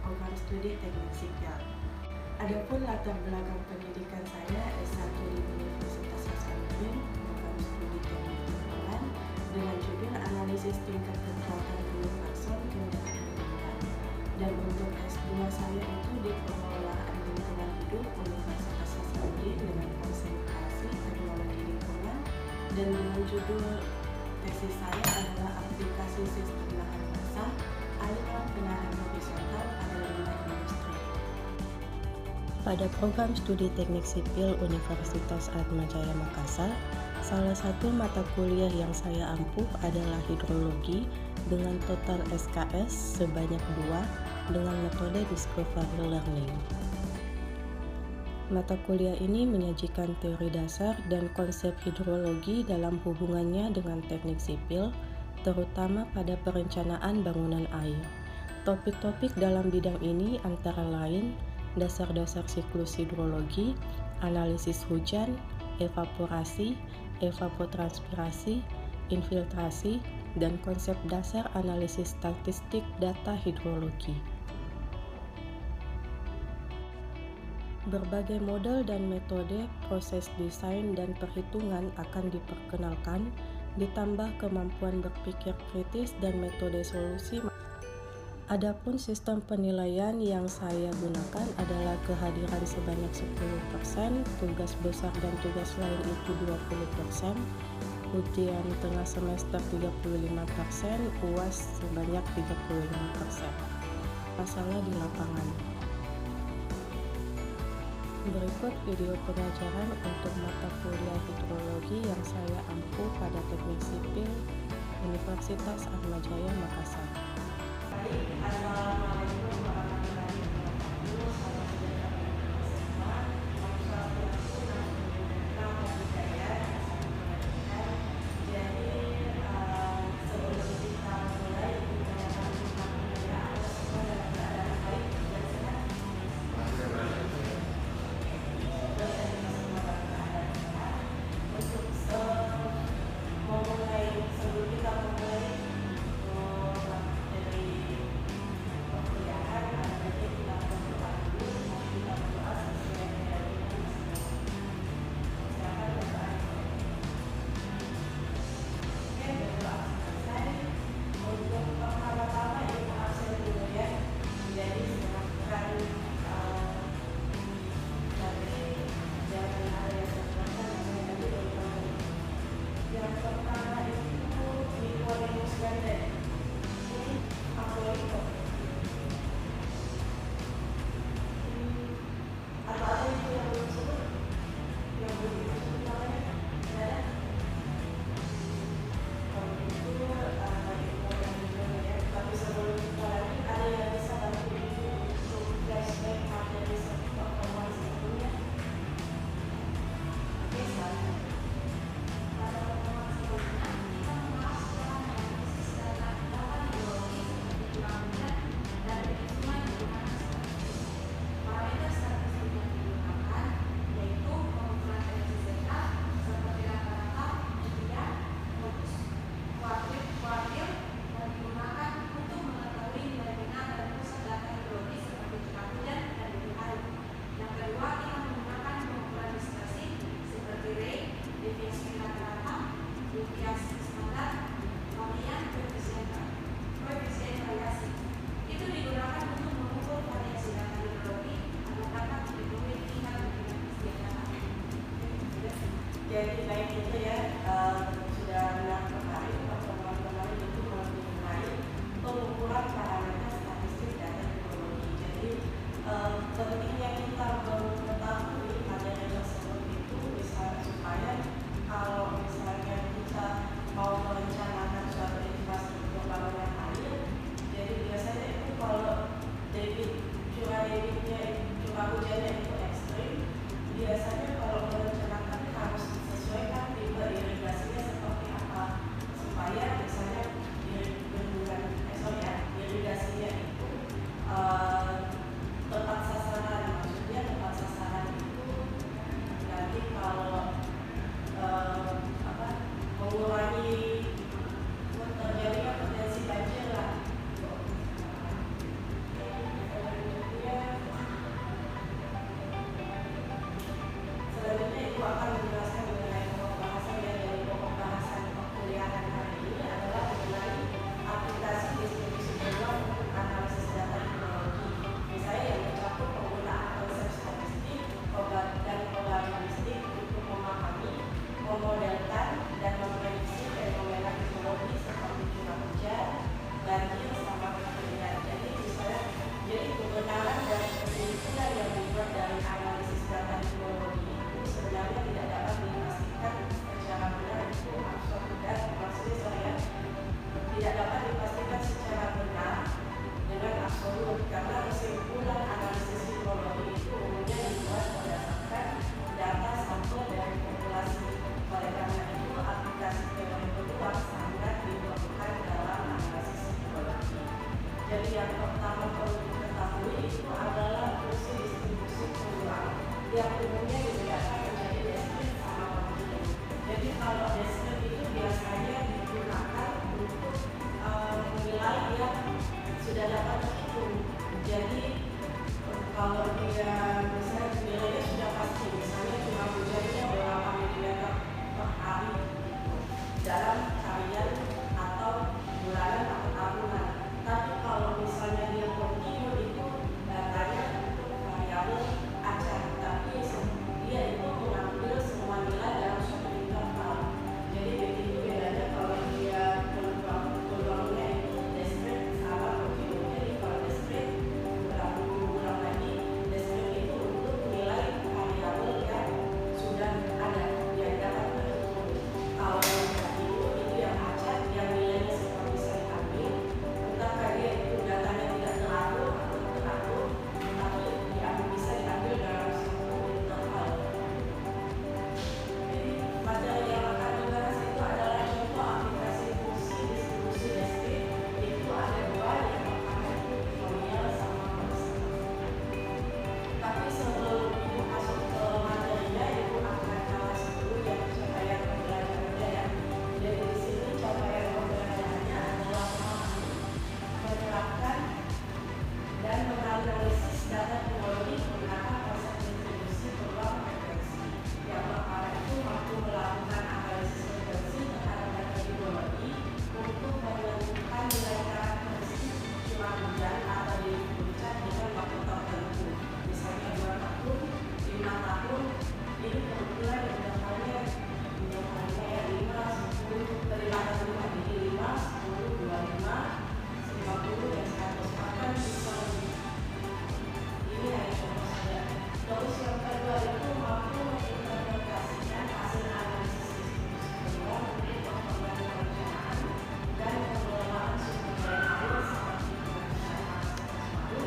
program studi teknik sipil. Adapun latar belakang pendidikan saya S1 di Universitas Hasanuddin, program studi teknik lingkungan dengan judul analisis tingkat kekuatan universal kendaraan lingkungan. Dan untuk S2 saya itu di pengelolaan lingkungan hidup Universitas Hasanuddin dengan konsentrasi teknologi lingkungan, dan dengan judul tesis saya adalah aplikasi sistem lahan basah aliran penahan horizontal pada limbah industri. Pada program studi teknik sipil Universitas Atmajaya Makassar, salah satu mata kuliah yang saya ampuh adalah hidrologi dengan total SKS sebanyak 2 dengan metode discovery learning. Mata kuliah ini menyajikan teori dasar dan konsep hidrologi dalam hubungannya dengan teknik sipil, terutama pada perencanaan bangunan air. Topik-topik dalam bidang ini antara lain dasar-dasar siklus hidrologi, analisis hujan, evaporasi, evapotranspirasi, infiltrasi, dan konsep dasar analisis statistik data hidrologi. Berbagai model dan metode proses desain dan perhitungan akan diperkenalkan, ditambah kemampuan berpikir kritis dan metode solusi. Adapun sistem penilaian yang saya gunakan adalah kehadiran sebanyak 10%, tugas besar dan tugas lain itu 20%, ujian tengah semester 35%, UAS sebanyak 35%. Masalah di lapangan. Berikut video pengajaran untuk mata kuliah hidrologi yang saya ampuh pada teknik sipil Universitas Atmajaya Makassar. Assalamualaikum warahmatullahi wabarakatuh. Salam sejahtera bagi kita semua. Jadi sebelum kita mulai menanyakan tentang budaya, ada semua dalam keadaan baik dan sehat. Untuk memulai, sebelum kita memulai dari perkuliahan, nanti kita berdoa dulu, kita berdoa sesuai dengan silakan berdoa. Oke, berdoa selesai. Untuk pertama-tama ilmu absen dulu ya. Jadi silahkan yang pertama itu Nicodemus Gandhi. Ini Apollo. Atau ada itu yang belum sebut? Yang belum disebut namanya? Ada? Kalau itu info yang dulu ya. Tapi sebelum kita lagi, ada yang bisa bantu ibu untuk flashback materi pertemuan sebelumnya? Oke, silakan. yang pertama perlu diketahui itu adalah fungsi distribusi peluang yang umumnya dibedakan menjadi deskripsi sama kontinu. Jadi kalau deskripsi itu biasanya digunakan untuk nilai yang sudah dapat terhitung. Jadi kalau dia misalnya nilainya sudah pasti, misalnya curah hujannya berapa milimeter per hari dalam harian atau bulanan atau tahunan. Tapi kalau misalnya dia kontinu itu datanya untuk variabel acak, tapi dia itu mengambil semua nilai dalam suatu interval. Jadi begitu bedanya kalau dia peluangnya itu deskripsi sama kontinu. Jadi kalau deskripsi berulang lagi, deskripsi itu untuk nilai variabel yang sudah ada yang dapat terhitung. Kalau yang kontinu itu yang acak, yang nilainya semua bisa diambil, entahkah dia itu datanya tidak teratur atau teratur, tapi bisa diambil dalam suatu interval. Jadi materi yang akan dibahas itu adalah contoh aplikasi fungsi distribusi deskripsi. Itu ada dua, yang pertama itu binomial sama konstan. Tapi sebelum itu masuk ke materinya, itu akan bahas dulu yang capaian pembelajarannya ya. Jadi di sini capaian pembelajarannya adalah menerapkan dan menganalisis data teknologi menggunakan konsep distribusi peluang frekuensi. Yang pertama itu mampu melakukan analisis frekuensi terhadap data teknologi untuk menentukan nilai karakteristik curah hujan atau debit hujan dengan waktu tertentu. Misalnya 2 tahun, 5 tahun, ini kebetulan intervalnya ya 5, 10, dari 5 tahun jadi 5, 10, 25, 50, dan 100 bahkan bisa lebih. Ini hanya contoh saja. Terus yang kedua itu mampu menginterpretasikan hasil analisis distribusi peluang untuk perkembangan perencanaan dan pengelolaan sumber daya air seperti perencanaan makro,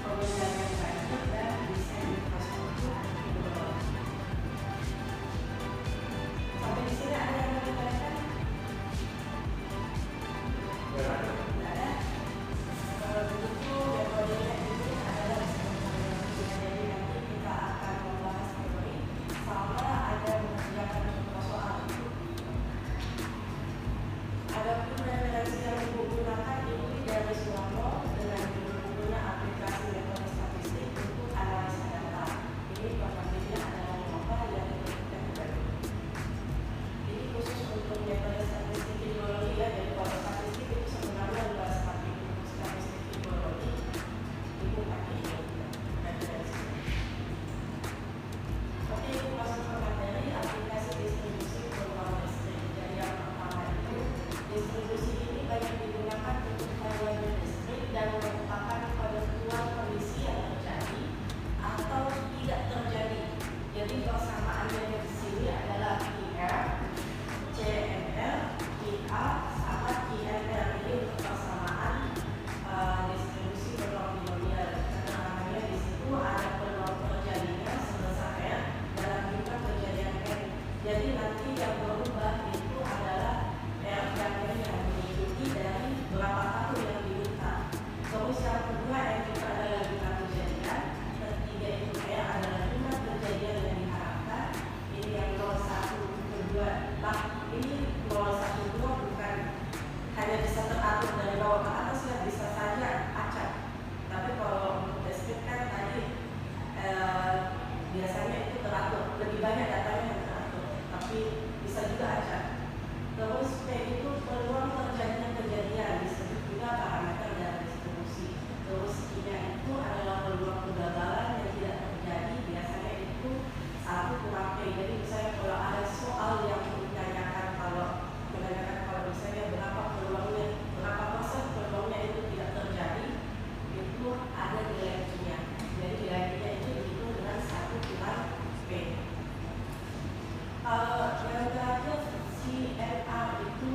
pengendalian banjir, dan desain infrastruktur hidrologi. Sampai di sini ada yang mau ditanyakan? Tidak ada. Begitu metodenya ini adalah jadi nanti kita akan membahas teori sama ada mengerjakan contoh soal. Adapun referensi yang Ibu gunakan ini dari Suwarno dengan judul bukunya aplikasi metode statistik untuk analisa data. Ini penerbitnya adalah Nova yang kita beri. Ini khusus untuk metode statistik hidrologi ya. Jadi kalau statistik itu sebenarnya luas, tapi untuk statistik hidrologi itu pakai referensi. Oke, itu masuk ke materi aplikasi distribusi peluang listrik. Jadi yang pertama itu distribusi ini banyak digunakan untuk variabel listrik dan merupakan penentuan kondisi yang terjadi atau tidak terjadi. Jadi persamaannya di sini adalah IR, CNR, IA, sama INR. Ini untuk persamaan distribusi peluang binomial. Keterangannya di situ ada peluang terjadinya sebesar R dalam jumlah kejadian N. Jadi nanti yang berubah itu adalah R dan N yang mengikuti dari berapa tahun yang diminta. Terus yang kedua N itu adalah jumlah kejadian. Ketiga itu R adalah jumlah kejadian yang diharapkan. Ini yang 01, kedua. Nah, ini 012 bukan hanya bisa teratur dari bawah ke atas ya, bisa saja acak. Tapi kalau untuk deskripsi kan tadi biasanya itu teratur, lebih banyak datanya yang teratur, tapi bisa juga acak. Terus P itu peluang terjadinya kejadian, disebut juga parameter dari distribusi. Terus I-nya itu adalah peluang kegagalan yang tidak terjadi, biasanya itu 1 kurang P. Jadi misalnya kalau ada soal yang menanyakan kalau misalnya berapa peluangnya, berapa persen peluangnya itu tidak terjadi, itu ada nilai-nya. Jadi nilai-nya itu dihitung dengan 1 kurang P. Yang terakhir CNR itu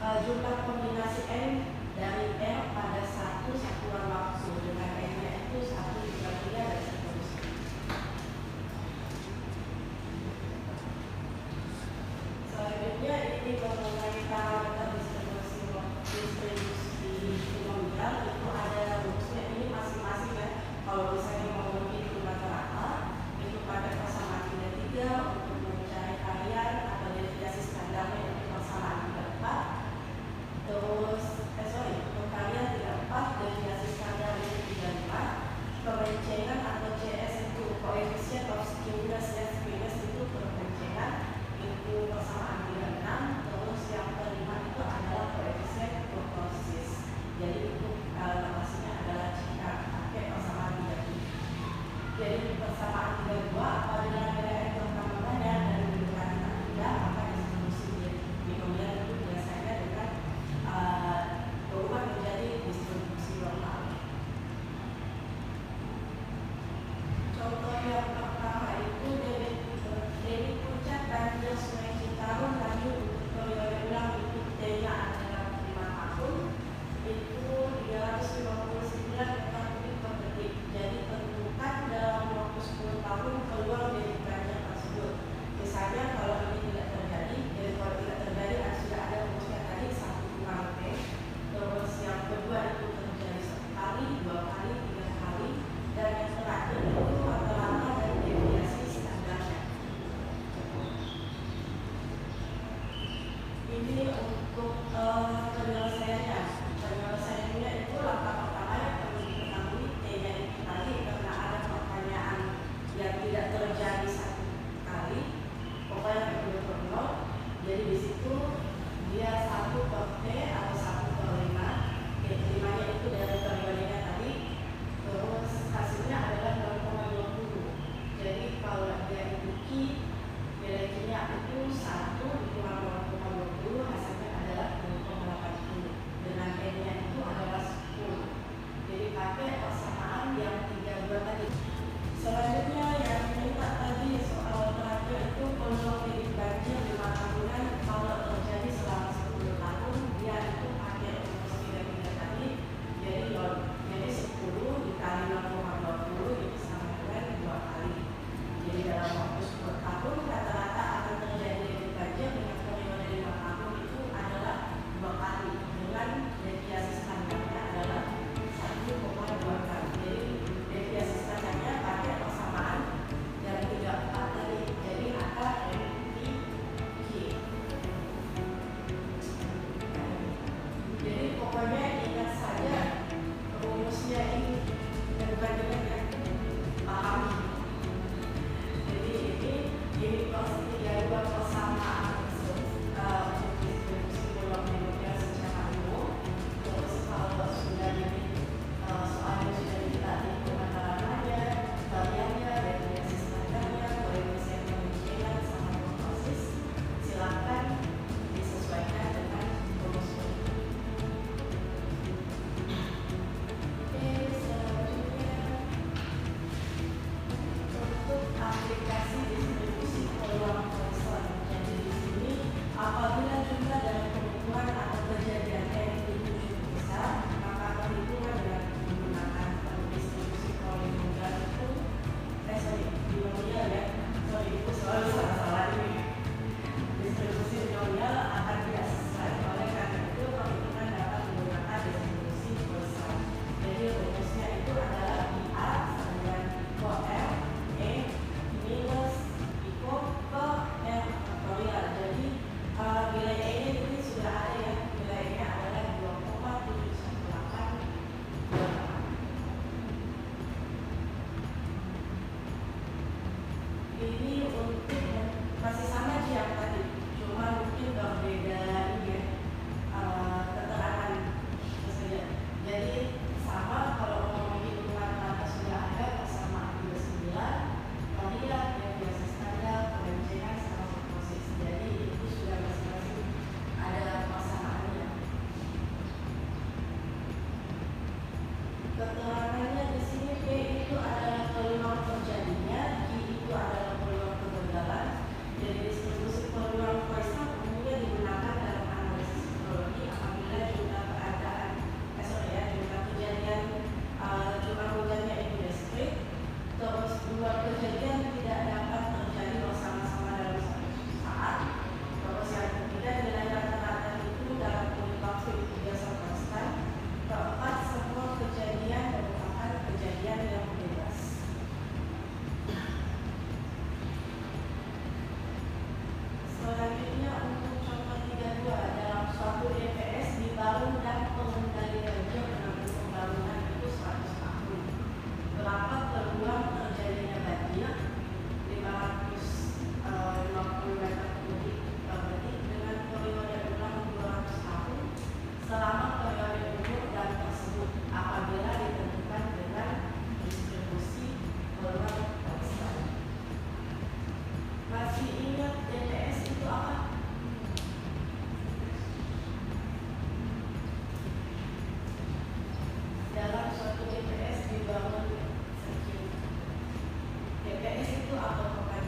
jumlah kombinasi N dari R pada satu satuan waktu dengan N-nya itu 1 dibagi dan seterusnya. Selanjutnya ini mengenai parameter distribusi binomial itu ada Keterangannya di sini P itu adalah peluang terjadinya, Q itu adalah peluang kegagalan. Jadi distribusi peluang Poisson umumnya digunakan dalam analisis psikologi apabila jumlah jumlah kejadian jumlah hujannya itu diskrit, terus dua kejadian tidak dapat terjadi bersama-sama dalam satu saat. Terus yang ketiga, nilai rata-rata itu dalam unit waktu itu biasa konstan. Keempat, semua kejadian merupakan kejadian yang bebas. Selanjutnya untuk contoh 32, dalam suatu DPS dibangun dan pengendalian untuk pembangunan itu 100 tahun. Berapa peluang terjadinya banjir? 550 meter kubik per detik dengan periode ulang 200 tahun selama periode umur dan tersebut apabila ditentukan dengan distribusi peluang Poisson. Masih ingat DPS itu apa? Dalam suatu DPS dibangun sekian. DPS itu apa bukan?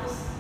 Terus